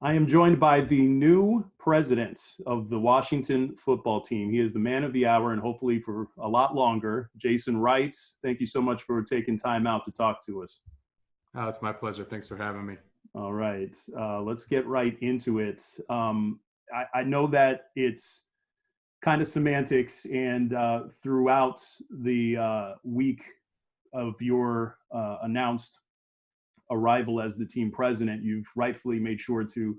I am joined by the new president of the Washington football team. He is the man of the hour and hopefully for a lot longer, Jason Wright. Thank you so much for taking time out to talk to us. It's my pleasure. Thanks for having me. All right, let's get right into it. I know that it's kind of semantics, and throughout the week of your announced arrival as the team president, you've rightfully made sure to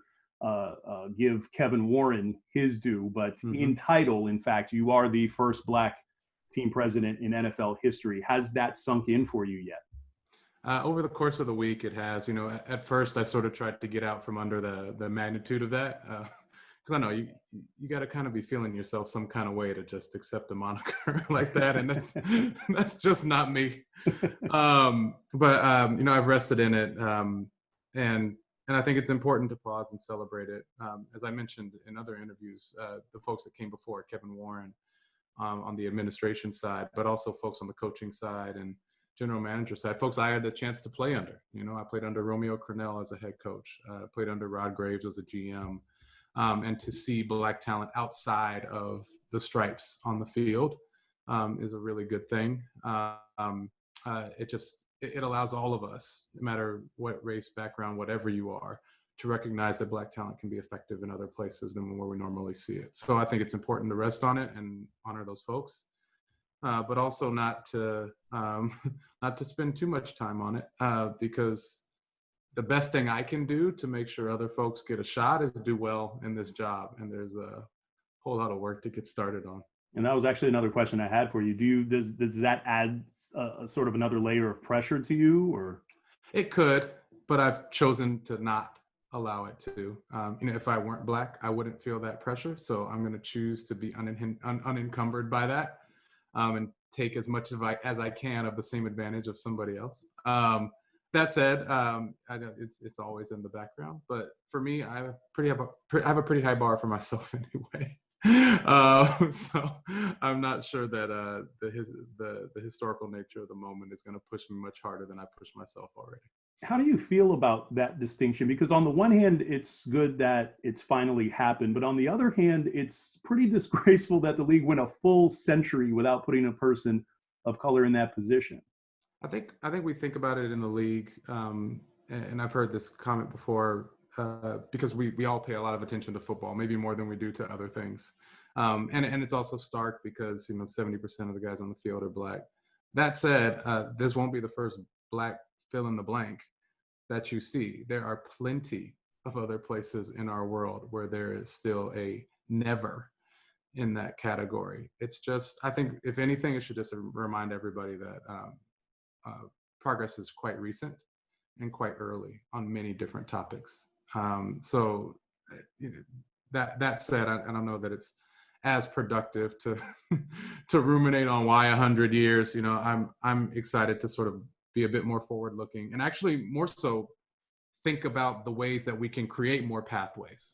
give Kevin Warren his due. But in title, in fact, you are the first Black team president in NFL history. Has that sunk in for you yet? Over the course of the week, it has. At first, I sort of tried to get out from under the magnitude of that. Because I know you got to kind of be feeling yourself some kind of way to just accept a moniker like that, and that's just not me. But I've rested in it, and I think it's important to pause and celebrate it. As I mentioned in other interviews, the folks that came before, Kevin Warren, on the administration side, but also folks on the coaching side and general manager side, folks I had the chance to play under. I played under Romeo Crennel as a head coach, played under Rod Graves as a GM. And to see Black talent outside of the stripes on the field is a really good thing. It allows all of us, no matter what race, background, whatever you are, to recognize that Black talent can be effective in other places than where we normally see it. So I think it's important to rest on it and honor those folks, but also not to spend too much time on it, because the best thing I can do to make sure other folks get a shot is do well in this job. And there's a whole lot of work to get started on. And that was actually another question I had for you. Does that add a sort of another layer of pressure to you, or? It could, but I've chosen to not allow it to. If I weren't Black, I wouldn't feel that pressure. So I'm going to choose to be unencumbered by that, and take as much as I can of the same advantage of somebody else. That said, I know it's always in the background, but for me, I have a pretty high bar for myself anyway. So I'm not sure that the historical nature of the moment is going to push me much harder than I push myself already. How do you feel about that distinction? Because on the one hand, it's good that it's finally happened, but on the other hand, it's pretty disgraceful that the league went a full century without putting a person of color in that position. I think we think about it in the league, and I've heard this comment before, because we all pay a lot of attention to football, maybe more than we do to other things. And it's also stark because 70% of the guys on the field are Black. That said, this won't be the first Black fill in the blank that you see. There are plenty of other places in our world where there is still a never in that category. It's just, I think if anything, it should just remind everybody that progress is quite recent and quite early on many different topics. So that said, I don't know that it's as productive to to ruminate on why 100 years. I'm excited to sort of be a bit more forward looking and actually more so think about the ways that we can create more pathways.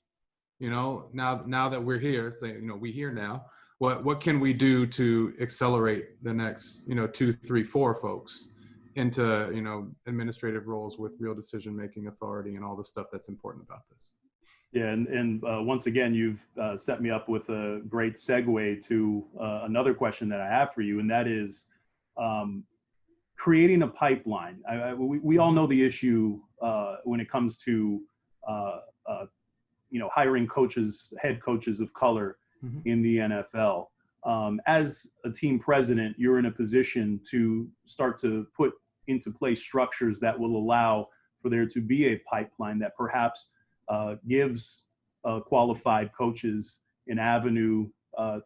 Now that we're here, we here now. What can we do to accelerate the next 2, 3, 4 folks into administrative roles with real decision-making authority and all the stuff that's important about this. Yeah, and once again, you've set me up with a great segue to another question that I have for you, and that is creating a pipeline. We all know the issue when it comes to hiring head coaches of color in the NFL. As a team president, you're in a position to start to put into place structures that will allow for there to be a pipeline that perhaps gives qualified coaches an avenue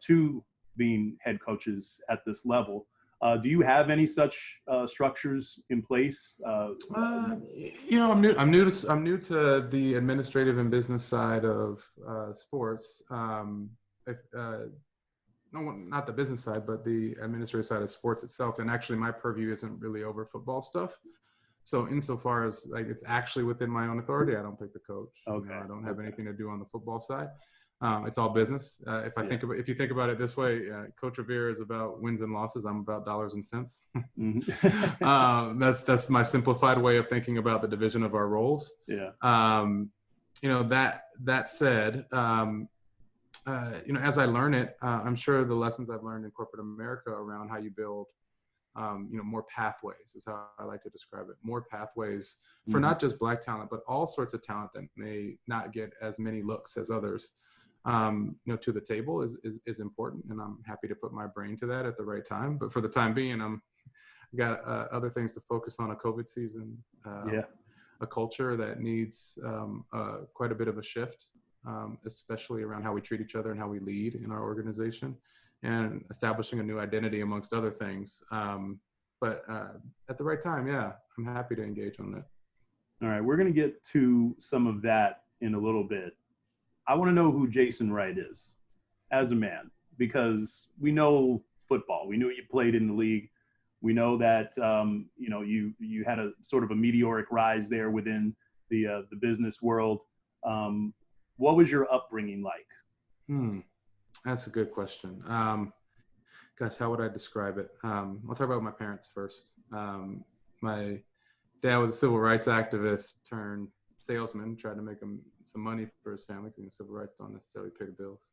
to being head coaches at this level. Do you have any such structures in place? I'm new to the administrative and business side of sports. No, not the business side, but the administrative side of sports itself. And actually, my purview isn't really over football stuff. So insofar as it's actually within my own authority, I don't pick the coach. Okay. I don't have anything to do on the football side. It's all business. If you think about it this way, Coach Revere is about wins and losses. I'm about dollars and cents. That's my simplified way of thinking about the division of our roles. Yeah. That said, as I learn it, I'm sure the lessons I've learned in corporate America around how you build, more pathways is how I like to describe it. More pathways for not just Black talent, but all sorts of talent that may not get as many looks as others, to the table is important. And I'm happy to put my brain to that at the right time. But for the time being, I got other things to focus on: a COVID season, a culture that needs quite a bit of a shift, especially around how we treat each other and how we lead in our organization, and establishing a new identity amongst other things. But at the right time, I'm happy to engage on that. All right, we're going to get to some of that in a little bit. I want to know who Jason Wright is as a man, because we know football. We knew you played in the league. We know that you had a sort of a meteoric rise there within the business world. What was your upbringing like? That's a good question. Gosh, how would I describe it? I'll talk about my parents first. My dad was a civil rights activist turned salesman, tried to make him some money for his family, because civil rights don't necessarily pay the bills.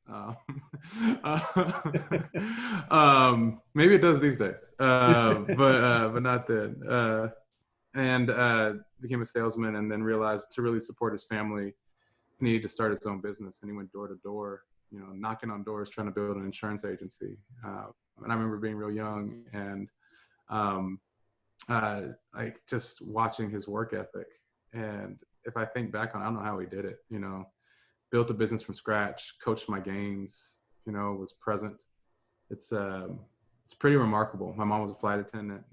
Maybe it does these days, but not then. And became a salesman, and then realized to really support his family, he needed to start his own business. And he went door to door, knocking on doors, trying to build an insurance agency. And I remember being real young and like just watching his work ethic. And if I think back on, I don't know how he did it, built a business from scratch, coached my games, was present. It's pretty remarkable. My mom was a flight attendant.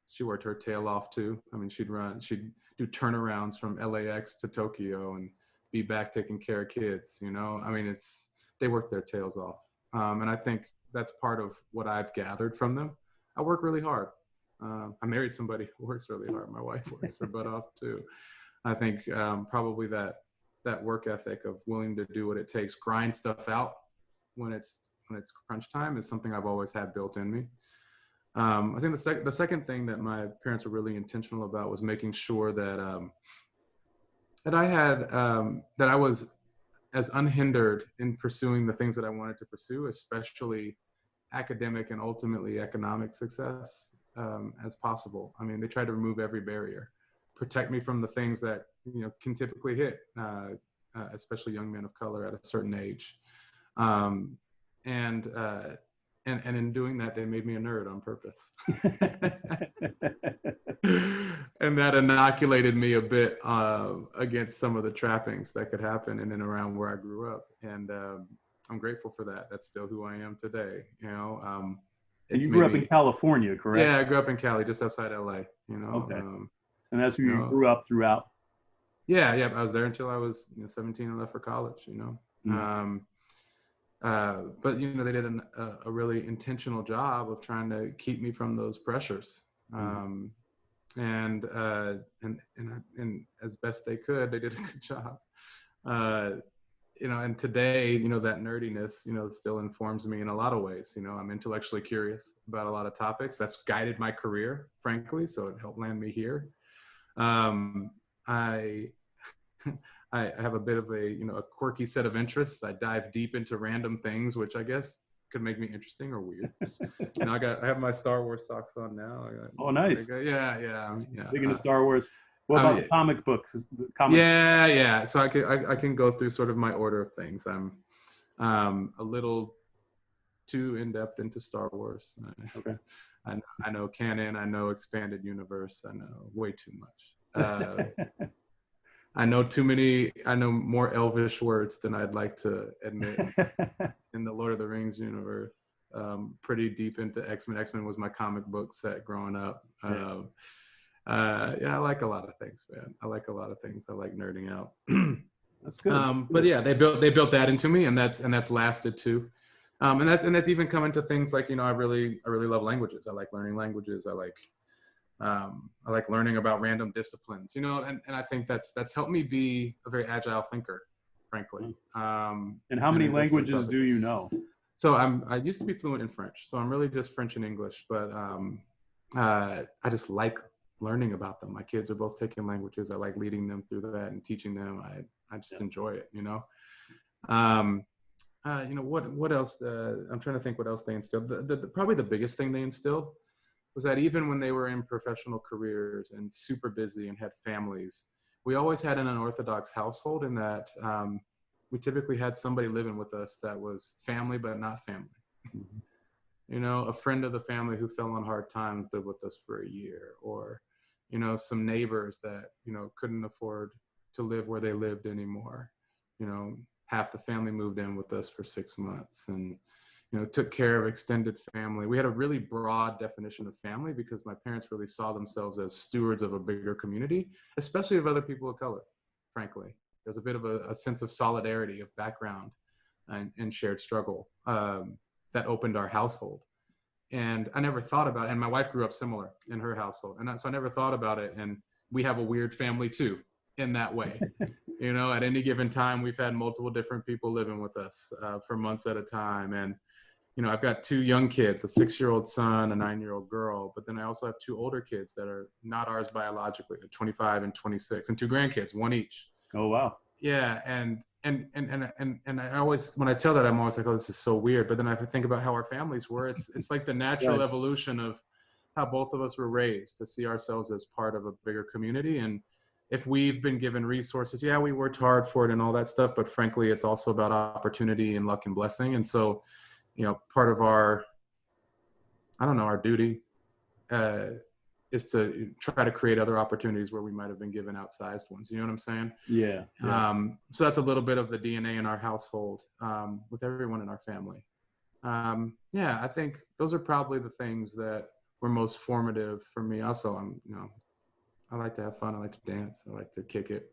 She worked her tail off too. I mean, she'd do turnarounds from LAX to Tokyo and be back taking care of kids, I mean, they work their tails off. And I think that's part of what I've gathered from them. I work really hard. I married somebody who works really hard. My wife works her butt off too. I think probably that work ethic of willing to do what it takes, grind stuff out when it's crunch time, is something I've always had built in me. I think the second thing that my parents were really intentional about was making sure that that I was as unhindered in pursuing the things that I wanted to pursue, especially academic and ultimately economic success, as possible. I mean, they tried to remove every barrier, protect me from the things that can typically hit, especially young men of color at a certain age, and in doing that, they made me a nerd on purpose. And that inoculated me a bit against some of the trappings that could happen in and around where I grew up. And I'm grateful for that. That's still who I am today. You grew up in California, correct? Yeah, I grew up in Cali, just outside LA. Okay. And that's where you grew up throughout? Yeah. I was there until I was 17 and left for college. Mm-hmm. But they did a really intentional job of trying to keep me from those pressures. Mm-hmm. And as best they could, they did a good job. And today, that nerdiness, still informs me in a lot of ways. I'm intellectually curious about a lot of topics. That's guided my career, frankly, so it helped land me here. I have a bit of a quirky set of interests. I dive deep into random things, which I guess could make me interesting or weird. I have my Star Wars socks on now. Oh, nice. Yeah. Big into Star Wars. What about comic books? Yeah. So I can go through sort of my order of things. I'm a little too in depth into Star Wars. Okay. I know canon. I know expanded universe. I know way too much. I know more Elvish words than I'd like to admit in the Lord of the Rings universe. Pretty deep into X-Men. X-Men was my comic book set growing up. I like a lot of things, man. I like a lot of things. I like nerding out. That's good. But yeah, they built that into me, and that's lasted too. And that's even coming to things like, I really love languages. I like learning languages. I like learning about random disciplines, and I think that's helped me be a very agile thinker, frankly. And how many languages do you know? So I used to be fluent in French, so I'm really just French and English, but I just like learning about them. My kids are both taking languages. I like leading them through that and teaching them. I just Yeah. enjoy it, what else? I'm trying to think what else they instilled. Probably the biggest thing they instilled was that even when they were in professional careers and super busy and had families, we always had an unorthodox household in that we typically had somebody living with us that was family, but not family. Mm-hmm. A friend of the family who fell on hard times lived with us for a year, or, some neighbors that, couldn't afford to live where they lived anymore. Half the family moved in with us for 6 months and, took care of extended family. We had a really broad definition of family because my parents really saw themselves as stewards of a bigger community, especially of other people of color, frankly. There's a bit of a sense of solidarity, of background and shared struggle that opened our household. And I never thought about it. And my wife grew up similar in her household. So I never thought about it. And we have a weird family too, in that way. At any given time, we've had multiple different people living with us for months at a time. And, I've got 2 young kids, a 6-year-old son, a 9-year-old girl, but then I also have 2 older kids that are not ours biologically, 25 and 26, and 2 grandkids, 1 each. Oh, wow. Yeah. And I always, when I tell that, I'm always like, oh, this is so weird. But then I think about how our families were. It's like the natural Right. evolution of how both of us were raised to see ourselves as part of a bigger community. And if we've been given resources, yeah, we worked hard for it and all that stuff, but frankly, it's also about opportunity and luck and blessing. And so, part of our duty is to try to create other opportunities where we might have been given outsized ones. You know what I'm saying? Yeah. So that's a little bit of the DNA in our household with everyone in our family. I think those are probably the things that were most formative for me. Also, I like to have fun. I like to dance. I like to kick it.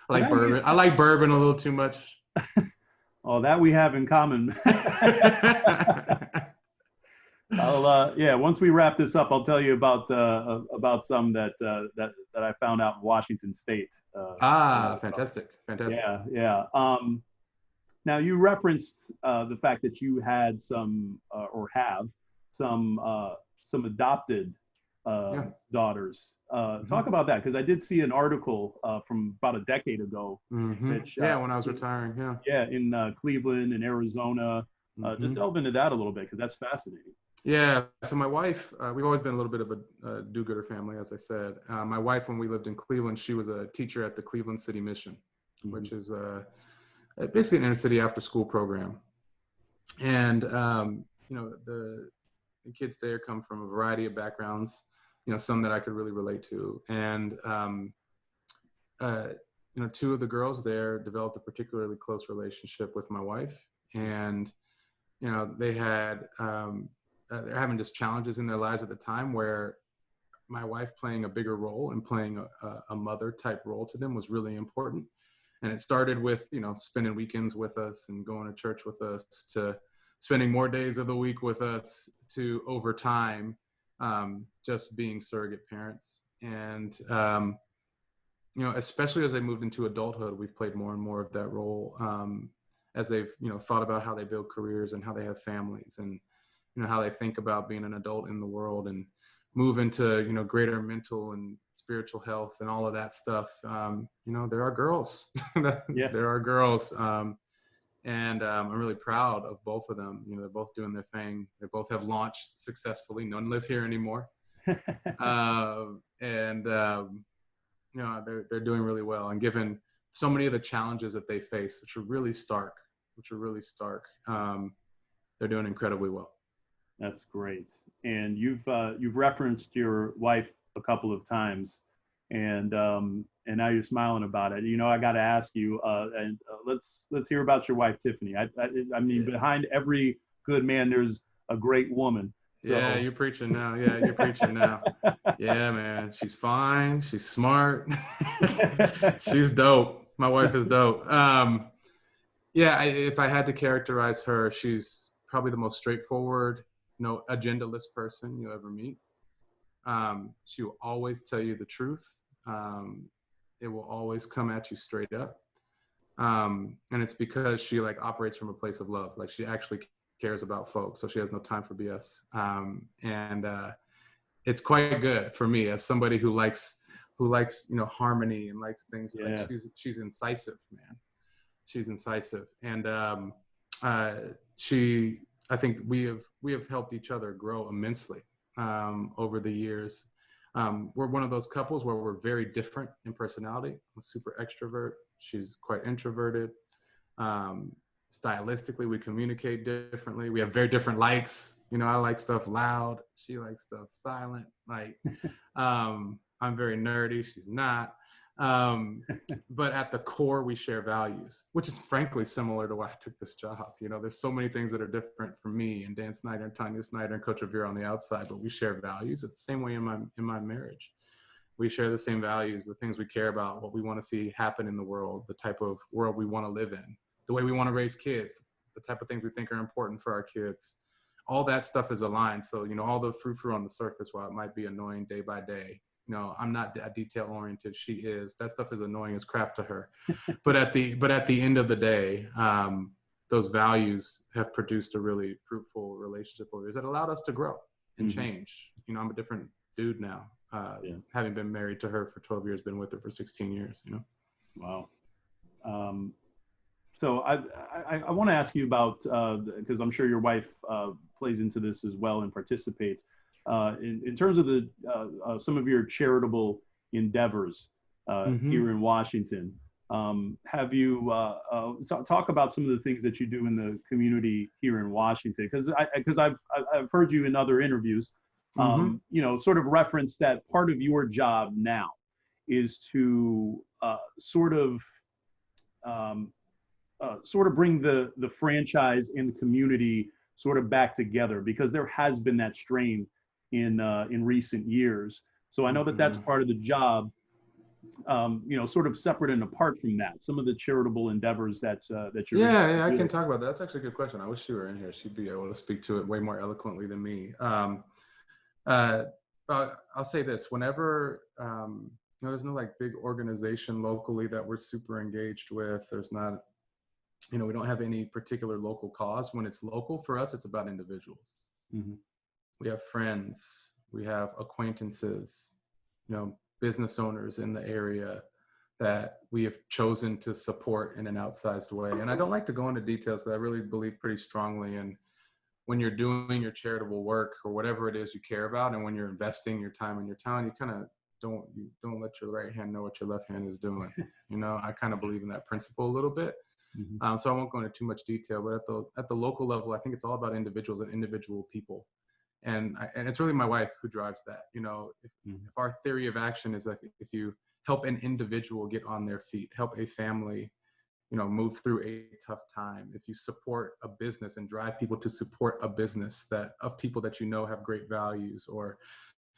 I like bourbon. I like bourbon a little too much. Oh, that we have in common. Once we wrap this up, I'll tell you about some that I found out in Washington State. Fantastic. Yeah. Now you referenced the fact that you had some or have some adopted daughters. Talk about that, because I did see an article from about a decade ago. Which, when I was retiring. In Cleveland and Arizona. Just delve into that a little bit, because that's fascinating. Yeah. So my wife, we've always been a little bit of a do-gooder family, as I said. My wife, when we lived in Cleveland, she was a teacher at the Cleveland City Mission, which is basically an inner city after school program. And, the kids there come from a variety of backgrounds, some that I could really relate to. And, 2 of the girls there developed a particularly close relationship with my wife. And, they had, they're having just challenges in their lives at the time where my wife playing a bigger role and playing a mother type role to them was really important. And it started with, spending weekends with us and going to church with us, to spending more days of the week with us, to over time, just being surrogate parents. And, especially as they moved into adulthood, we've played more and more of that role as they've, thought about how they build careers and how they have families, and, how they think about being an adult in the world and move into, greater mental and spiritual health and all of that stuff. There are girls. There are girls. And I'm really proud of both of them. They're both doing their thing. They both have launched successfully. None live here anymore. They're doing really well. And given so many of the challenges that they face, which are really stark, they're doing incredibly well. That's great. And you've referenced your wife a couple of times, and now you're smiling about it. I got to ask you, let's hear about your wife, Tiffany. I mean, behind every good man, there's a great woman. So. Yeah, you're preaching now. Yeah, man. She's fine. She's smart. She's dope. My wife is dope. If I had to characterize her, she's probably the most straightforward, agendaless person you'll ever meet. She will always tell you the truth. It will always come at you straight up. And it's because she operates from a place of love. She actually cares about folks. So she has no time for BS. it's quite good for me as somebody who likes harmony and likes things. Like Yeah. she's incisive, man. She's incisive, and uh, she I think we have helped each other grow immensely over the years. We're one of those couples where we're very different in personality. I'm a super extrovert. She's quite introverted. Um, Stylistically, we communicate differently. We have very different likes. I like stuff loud. She likes stuff silent. Like, I'm very nerdy. She's not. But at the core, we share values, which is frankly similar to why I took this job. There's so many things that are different from me and Dan Snyder and Tanya Snyder and Coach Revere on the outside, but we share values. It's the same way in my marriage. We share the same values, the things we care about, what we want to see happen in the world, the type of world we want to live in, the way we want to raise kids, the type of things we think are important for our kids. All that stuff is aligned. So, all the frou-frou on the surface, while it might be annoying day by day, I'm not detail-oriented. She is. That stuff is annoying as crap to her. But at the end of the day, those values have produced a really fruitful relationship over years that allowed us to grow and change. I'm a different dude now. Having been married to her for 12 years, been with her for 16 years. Wow. So I want to ask you about, because I'm sure your wife plays into this as well and participates, in terms of the some of your charitable endeavors here in Washington. Have you talk about some of the things that you do in the community here in Washington? Because I've heard you in other interviews, sort of reference that part of your job now is to sort of bring the franchise and the community sort of back together, because there has been that strain in recent years. So I know that that's part of the job. Sort of separate and apart from that, some of the charitable endeavors that you're yeah, I can talk about that. That's actually a good question. I wish she were in here. She'd be able to speak to it way more eloquently than me. I'll say this: whenever there's no like big organization locally that we're super engaged with. There's not. We don't have any particular local cause. When it's local for us, it's about individuals. We have friends, we have acquaintances, business owners in the area that we have chosen to support in an outsized way. And I don't like to go into details, but I really believe pretty strongly in when you're doing your charitable work or whatever it is you care about, and when you're investing your time and your talent, you kind of don't let your right hand know what your left hand is doing. I kind of believe in that principle a little bit. So I won't go into too much detail, but at the local level, I think it's all about individuals and individual people. And it's really my wife who drives that. If our theory of action is like, if you help an individual get on their feet, help a family, move through a tough time, if you support a business and drive people to support a business of people that have great values or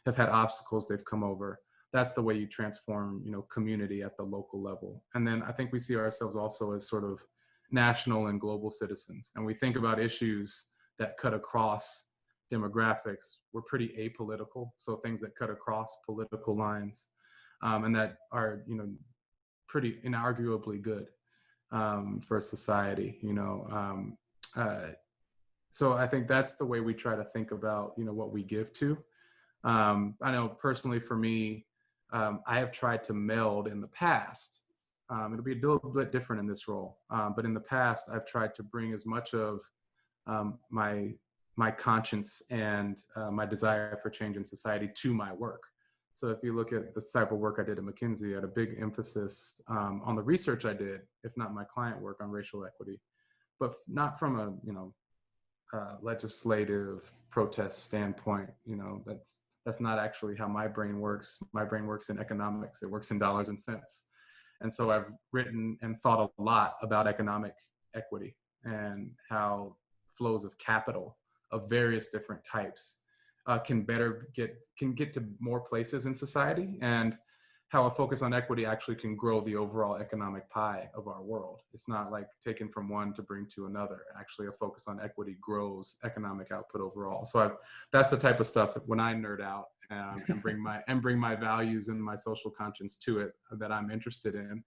have had obstacles they've come over, that's the way you transform, community at the local level. And then I think we see ourselves also as sort of national and global citizens. And we think about issues that cut across demographics. We're pretty apolitical. So things that cut across political lines and that are, pretty inarguably good for society, so I think that's the way we try to think about, what we give to. I know personally for me, I have tried to meld in the past. It'll be a little bit different in this role, but in the past, I've tried to bring as much of my conscience and my desire for change in society to my work. So if you look at the type of work I did at McKinsey, I had a big emphasis on the research I did, if not my client work, on racial equity, but not from a legislative protest standpoint. That's not actually how my brain works. My brain works in economics. It works in dollars and cents. And so I've written and thought a lot about economic equity and how flows of capital of various different types can get to more places in society, and how a focus on equity actually can grow the overall economic pie of our world. It's not like taken from one to bring to another. Actually, a focus on equity grows economic output overall. So that's the type of stuff that when I nerd out and bring my values and my social conscience to it that I'm interested in.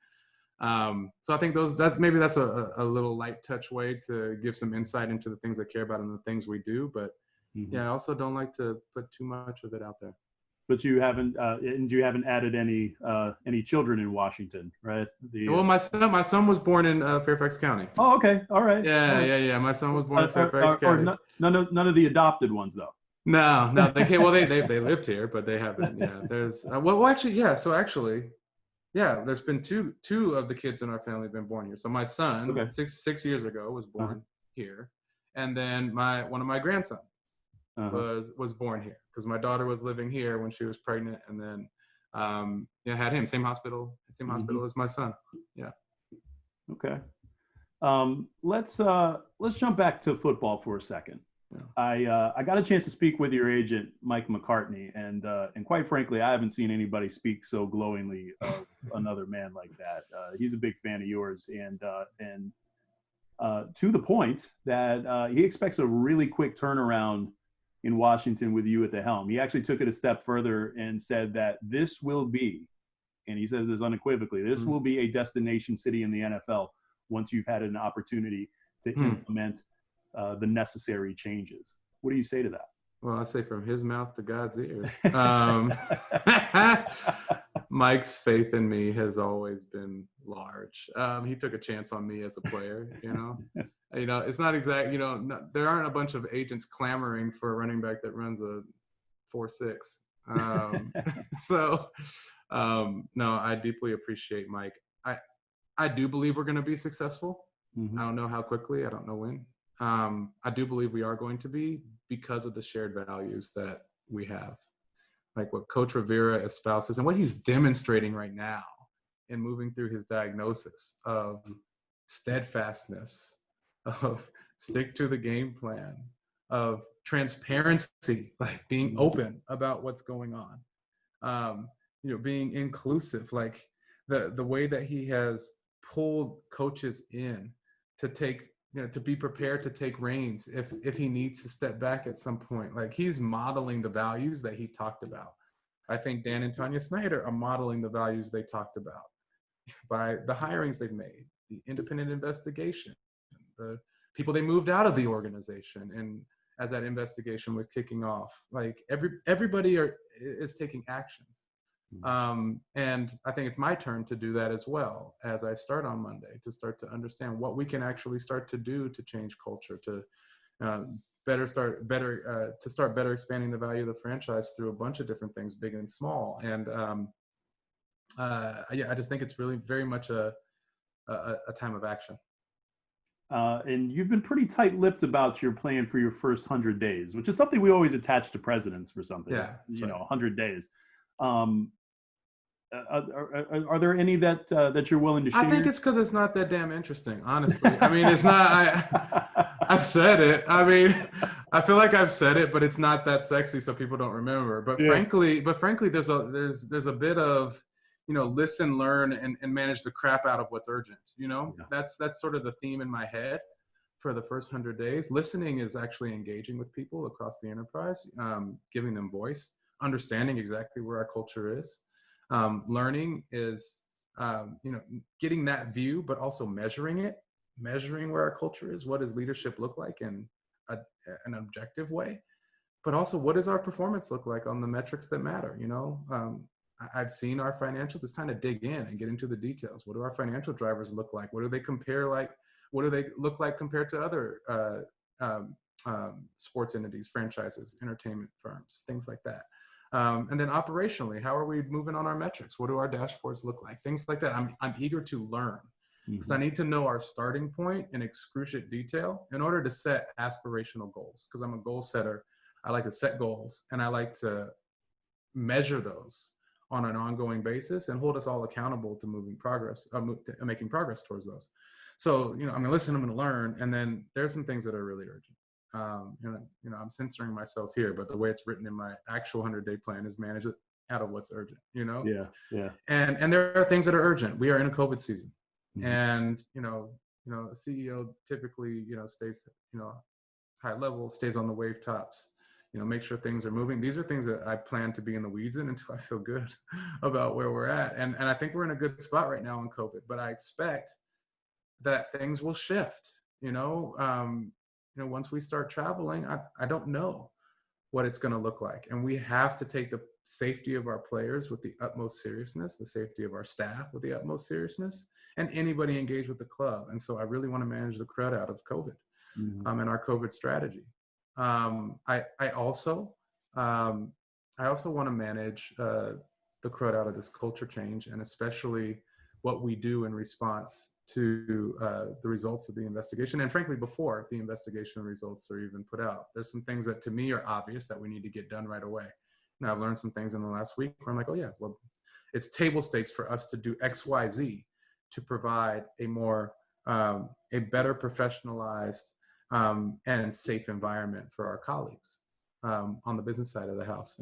So I think that's a little light touch way to give some insight into the things I care about and the things we do. But yeah, I also don't like to put too much of it out there. but you haven't, and you haven't added any children in Washington, right? Well, my son was born in Fairfax County. Oh, okay, all right, all right. Yeah. My son was born in Fairfax County. None of the adopted ones though. No, they can't. Well, they lived here, but they haven't. Yeah, there's well, actually, yeah. So actually, yeah, there's been two of the kids in our family have been born here. So my son, Okay. 6 years ago, was born here, and then one of my grandsons was born here because my daughter was living here when she was pregnant, and then had him same hospital as my son. Yeah. Okay. Let's jump back to football for a second. Yeah. I got a chance to speak with your agent, Mike McCartney, and quite frankly, I haven't seen anybody speak so glowingly of another man like that. He's a big fan of yours, and to the point that he expects a really quick turnaround in Washington with you at the helm. He actually took it a step further and said that this will be, and he said this unequivocally, this will be a destination city in the NFL once you've had an opportunity to implement the necessary changes. What do you say to that? Well, I say from his mouth to God's ears. Mike's faith in me has always been large. He took a chance on me as a player, it's not exact, there aren't a bunch of agents clamoring for a running back that runs a 4.6. No, I deeply appreciate Mike. I do believe we're going to be successful. I don't know how quickly, I don't know when. I do believe we are going to be because of the shared values that we have. Like what Coach Rivera espouses and what he's demonstrating right now in moving through his diagnosis of steadfastness, of stick to the game plan, of transparency, like being open about what's going on, being inclusive, like the way that he has pulled coaches in to take, to be prepared to take reins if he needs to step back at some point. Like he's modeling the values that he talked about. I think Dan and Tanya Snyder are modeling the values they talked about by the hirings they've made, the independent investigation, the people they moved out of the organization, and as that investigation was kicking off, like everybody is taking actions. And I think it's my turn to do that as well as I start on Monday, to start to understand what we can actually start to do to change culture, to start better expanding the value of the franchise through a bunch of different things, big and small. And I just think it's really very much a time of action. And you've been pretty tight-lipped about your plan for your first 100 days, which is something we always attach to presidents for something. Yeah, 100 days. Are there any that you're willing to share? I think it's because it's not that damn interesting, honestly. I mean, it's not. I've said it. I mean, I feel like I've said it, but it's not that sexy, so people don't remember. But frankly, there's a bit of, listen, learn, and manage the crap out of what's urgent. That's sort of the theme in my head for the first 100 days. Listening is actually engaging with people across the enterprise, giving them voice, understanding exactly where our culture is. Learning is, getting that view, but also measuring where our culture is. What does leadership look like in an objective way? But also, what does our performance look like on the metrics that matter? I've seen our financials. It's time to dig in and get into the details. What do our financial drivers look like? What do they compare like? What do they look like compared to other sports entities, franchises, entertainment firms, things like that? And then operationally, how are we moving on our metrics? What do our dashboards look like? Things like that. I'm eager to learn because I need to know our starting point in excruciating detail in order to set aspirational goals. Because I'm a goal setter. I like to set goals and I like to measure those on an ongoing basis and hold us all accountable to making progress towards those. So, I'm going to listen, I'm going to learn. And then there's some things that are really urgent. I'm censoring myself here, but the way it's written in my actual 100-day plan is manage it out of what's urgent, Yeah. And there are things that are urgent. We are in a COVID season, and a CEO typically, stays, high level, stays on the wave tops, make sure things are moving. These are things that I plan to be in the weeds in until I feel good about where we're at. And I think we're in a good spot right now on COVID, but I expect that things will shift, once we start traveling. I don't know what it's going to look like. And we have to take the safety of our players with the utmost seriousness, the safety of our staff with the utmost seriousness, and anybody engaged with the club. And so I really want to manage the crud out of COVID and our COVID strategy. I also want to manage the crud out of this culture change, and especially what we do in response to the results of the investigation, and frankly, before the investigation results are even put out. There's some things that to me are obvious that we need to get done right away. Now, I've learned some things in the last week where I'm like, oh yeah, well, it's table stakes for us to do X, Y, Z to provide a better professionalized and safe environment for our colleagues on the business side of the house.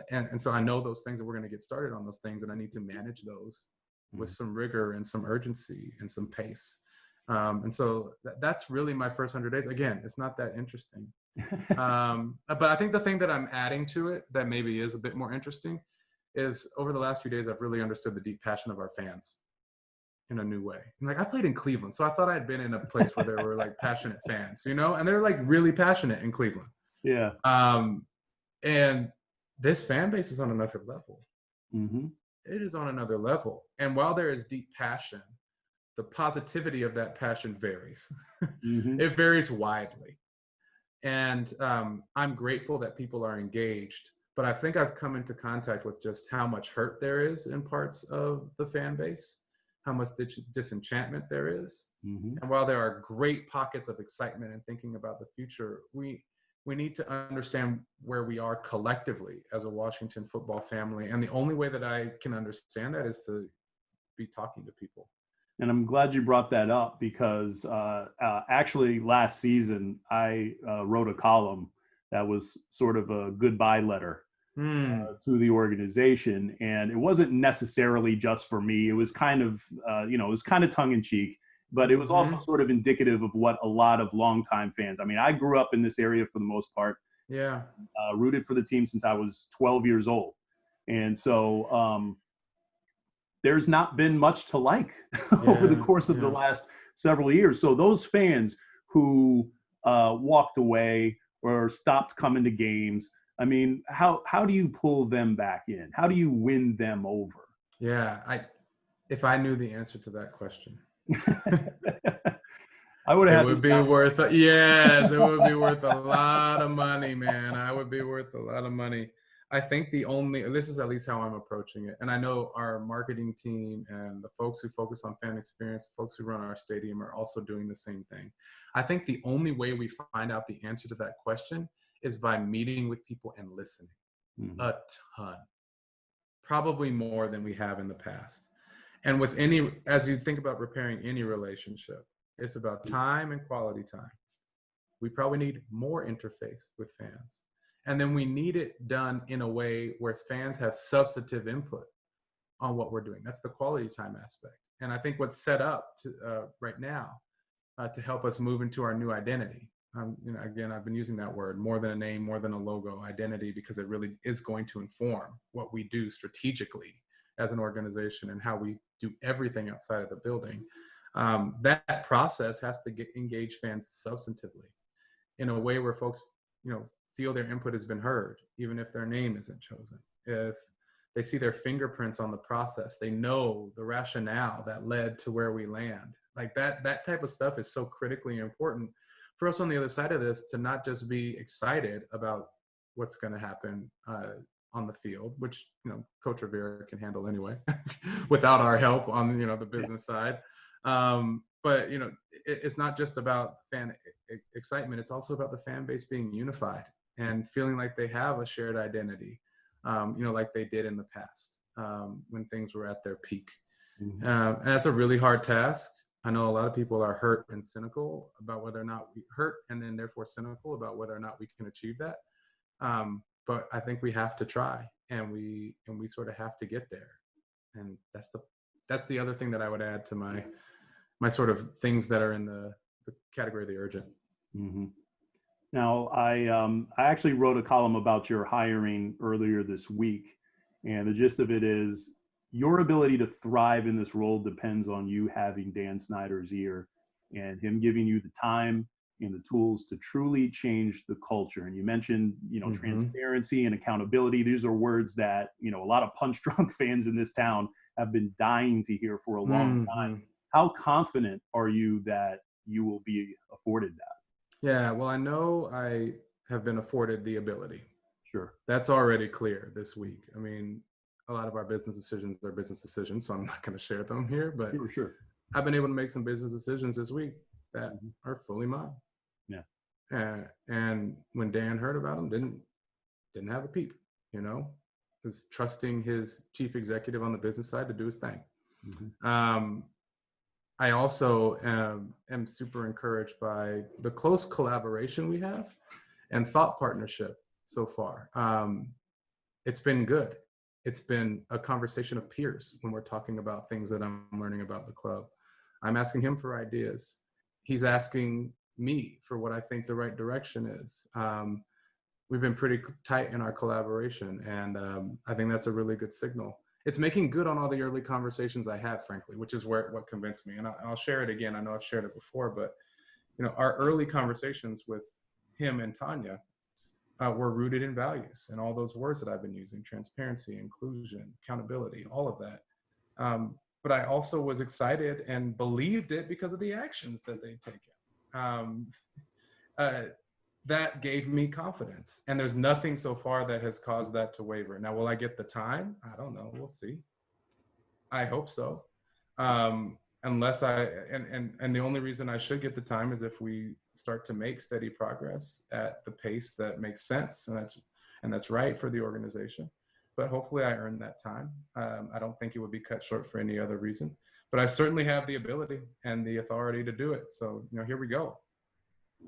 And so I know those things, and we're going to get started on those things, and I need to manage those with some rigor and some urgency and some pace. And so that's really my first 100 days. Again, it's not that interesting. But I think the thing that I'm adding to it that maybe is a bit more interesting is over the last few days, I've really understood the deep passion of our fans in a new way. And like, I played in Cleveland, so I thought I had been in a place where there were like passionate fans, you know, and they're like really passionate in Cleveland. Yeah. And this fan base is on another level. It is on another level. And while there is deep passion, the positivity of that passion varies. It varies widely. And I'm grateful that people are engaged, but I think I've come into contact with just how much hurt there is in parts of the fan base, how much disenchantment there is. And while there are great pockets of excitement and thinking about the future, we need to understand where we are collectively as a Washington football family. And the only way that I can understand that is to be talking to people. And I'm glad you brought that up because actually last season I wrote a column that was sort of a goodbye letter to the organization. And it wasn't necessarily just for me. It was kind of, it was kind of tongue in cheek, but it was also sort of indicative of what a lot of longtime fans. I mean, I grew up in this area for the most part. Yeah. Rooted for the team since I was 12 years old. And so there's not been much to like over the course of the last several years. So those fans who walked away or stopped coming to games, I mean, how do you pull them back in? How do you win them over? Yeah, if I knew the answer to that question, I would have. It would be worth it would be worth a lot of money, man. I would be worth a lot of money. I think this is at least how I'm approaching it. And I know our marketing team and the folks who focus on fan experience, the folks who run our stadium are also doing the same thing. I think the only way we find out the answer to that question is by meeting with people and listening a ton, probably more than we have in the past. And as you think about repairing any relationship, it's about time and quality time. We probably need more interface with fans. And then we need it done in a way where fans have substantive input on what we're doing. That's the quality time aspect. And I think what's set up right now to help us move into our new identity. Again, I've been using that word, more than a name, more than a logo, identity, because it really is going to inform what we do strategically as an organization and how we do everything outside of the building. That process has to engage fans substantively in a way where folks, feel their input has been heard, even if their name isn't chosen. If they see their fingerprints on the process, they know the rationale that led to where we land. Like that type of stuff is so critically important for us on the other side of this to not just be excited about what's going to happen on the field, which, Coach Rivera can handle anyway, without our help on, the business side. But, it's not just about fan excitement. It's also about the fan base being unified and feeling like they have a shared identity, like they did in the past when things were at their peak. And that's a really hard task. I know a lot of people are hurt and cynical about whether or not we hurt, and then therefore cynical about whether or not we can achieve that. But I think we have to try, and we sort of have to get there. And that's the other thing that I would add to my sort of things that are in the category of the urgent. Now, I actually wrote a column about your hiring earlier this week, and the gist of it is your ability to thrive in this role depends on you having Dan Snyder's ear and him giving you the time and the tools to truly change the culture. And you mentioned, transparency and accountability. These are words that, a lot of punch drunk fans in this town have been dying to hear for a long time. How confident are you that you will be afforded that? Yeah, well, I know I have been afforded the ability. Sure. That's already clear this week. I mean, a lot of our business decisions are business decisions, so I'm not going to share them here, but Sure. I've been able to make some business decisions this week that are fully mine. Yeah. And when Dan heard about them, didn't have a peep, was trusting his chief executive on the business side to do his thing. I also am super encouraged by the close collaboration we have and thought partnership so far. It's been good. It's been a conversation of peers when we're talking about things that I'm learning about the club. I'm asking him for ideas. He's asking me for what I think the right direction is. We've been pretty tight in our collaboration, and I think that's a really good signal. It's making good on all the early conversations I had, frankly, which is what convinced me. And I'll share it again. I know I've shared it before, but our early conversations with him and Tanya were rooted in values and all those words that I've been using: transparency, inclusion, accountability, all of that. But I also was excited and believed it because of the actions that they've taken. That gave me confidence. And there's nothing so far that has caused that to waver. Now, will I get the time? I don't know. We'll see. I hope so. Unless and the only reason I should get the time is if we start to make steady progress at the pace that makes sense. And that's right for the organization. But hopefully I earned that time. I don't think it would be cut short for any other reason, but I certainly have the ability and the authority to do it. So, here we go.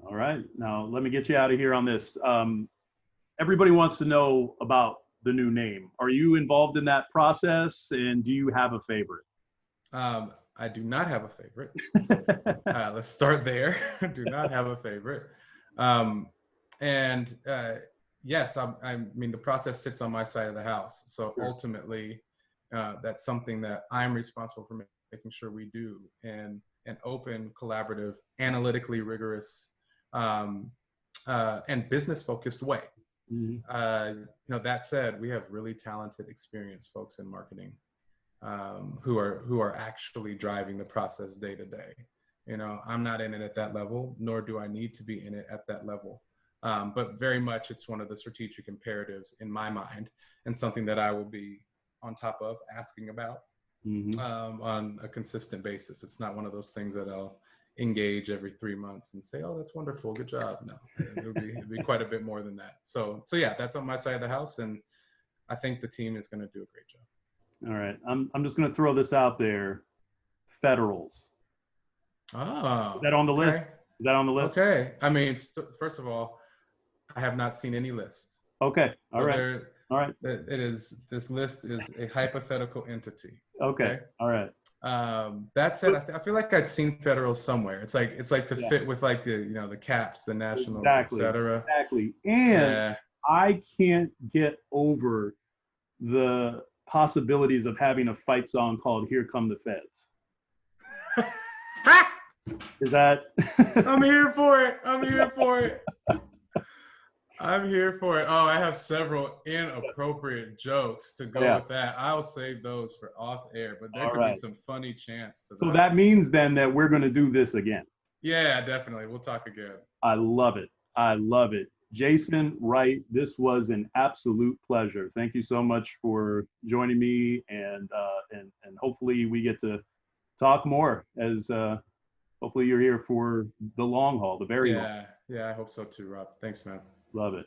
All right. Now, let me get you out of here on this. Everybody wants to know about the new name. Are you involved in that process, and do you have a favorite? I do not have a favorite. Let's start there. I do not have a favorite. Yes, I mean, the process sits on my side of the house. So ultimately, that's something that I'm responsible for making sure we do in an open, collaborative, analytically rigorous, and business-focused way. That said, we have really talented, experienced folks in marketing who are actually driving the process day to day. I'm not in it at that level, nor do I need to be in it at that level. But very much it's one of the strategic imperatives in my mind, and something that I will be on top of asking about on a consistent basis. It's not one of those things that I'll engage every 3 months and say, "Oh, that's wonderful, good job." No, it'll be quite a bit more than that. So yeah, that's on my side of the house, and I think the team is going to do a great job. All right, I'm just going to throw this out there. Federals. Oh, is that on the list? Is that on the list? Okay. I mean, first of all, I have not seen any lists. Okay. All right. All right. This list is a hypothetical entity. Okay. All right. That said, I feel like I'd seen Federals somewhere. It's like to fit with like the Caps, the Nationals, etc. Exactly. And I can't get over the possibilities of having a fight song called "Here Come the Feds." Is that? I'm here for it. I'm here for it. Oh, I have several inappropriate jokes to go with that. I'll save those for off air, but there could be some funny chants to that. So that means then that we're going to do this again. Yeah, definitely. We'll talk again. I love it. I love it. Jason Wright, this was an absolute pleasure. Thank you so much for joining me, and hopefully we get to talk more as hopefully you're here for the long haul, the very long. Yeah, I hope so too, Rob. Thanks, man. Love it.